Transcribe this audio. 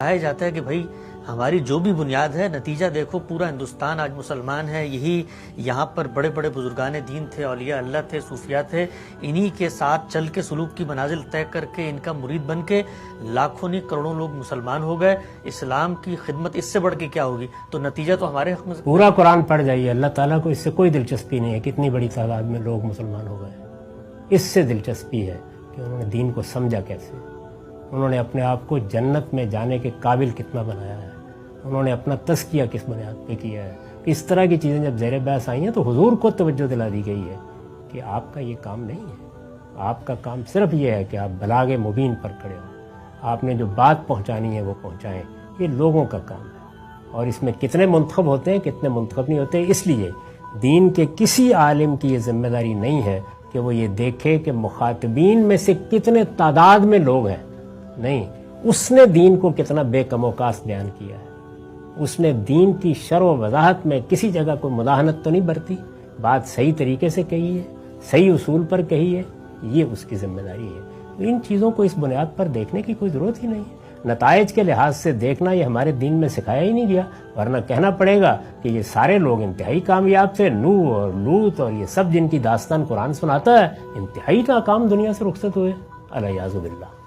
کہا جاتا ہے کہ بھائی ہماری جو بھی بنیاد ہے، نتیجہ دیکھو پورا ہندوستان آج مسلمان ہے، یہی یہاں پر بڑے بڑے بزرگان دین تھے، اولیاء اللہ تھے، صوفیاء تھے، انہی کے ساتھ چل کے سلوک کی منازل طے کر کے ان کا مرید بن کے لاکھوں نہیں کروڑوں لوگ مسلمان ہو گئے۔ اسلام کی خدمت اس سے بڑھ کے کیا ہوگی؟ تو نتیجہ تو ہمارے حق میں پورا قرآن پڑھ جائیے، اللہ تعالیٰ کو اس سے کوئی دلچسپی نہیں ہے کتنی بڑی تعداد میں لوگ مسلمان ہو گئے۔ اس سے دلچسپی ہے کہ انہوں نے دین کو سمجھا کیسے، انہوں نے اپنے آپ کو جنت میں جانے کے قابل کتنا بنایا ہے، انہوں نے اپنا تزکیہ کس بنیاد پہ کیا ہے۔ اس طرح کی چیزیں جب زیر بحث آئی ہیں تو حضور کو توجہ دلا دی گئی ہے کہ آپ کا یہ کام نہیں ہے، آپ کا کام صرف یہ ہے کہ آپ بلاغ مبین پر کھڑے ہوں، آپ نے جو بات پہنچانی ہے وہ پہنچائیں، یہ لوگوں کا کام ہے۔ اور اس میں کتنے منتخب ہوتے ہیں کتنے منتخب نہیں ہوتے، اس لیے دین کے کسی عالم کی یہ ذمہ داری نہیں ہے کہ وہ یہ دیکھے کہ مخاطبین میں سے کتنے تعداد میں لوگ ہیں، نہیں، اس نے دین کو کتنا بے کم و کاست بیان کیا ہے، اس نے دین کی شرح و وضاحت میں کسی جگہ کوئی مداہنت تو نہیں برتی، بات صحیح طریقے سے کہی ہے، صحیح اصول پر کہی ہے، یہ اس کی ذمہ داری ہے۔ ان چیزوں کو اس بنیاد پر دیکھنے کی کوئی ضرورت ہی نہیں ہے، نتائج کے لحاظ سے دیکھنا یہ ہمارے دین میں سکھایا ہی نہیں گیا، ورنہ کہنا پڑے گا کہ یہ سارے لوگ انتہائی کامیاب تھے، نوح اور لوط اور یہ سب جن کی داستان قرآن سناتا ہے انتہائی ناکام دنیا سے رخصت ہوئے، العیاذ باللہ۔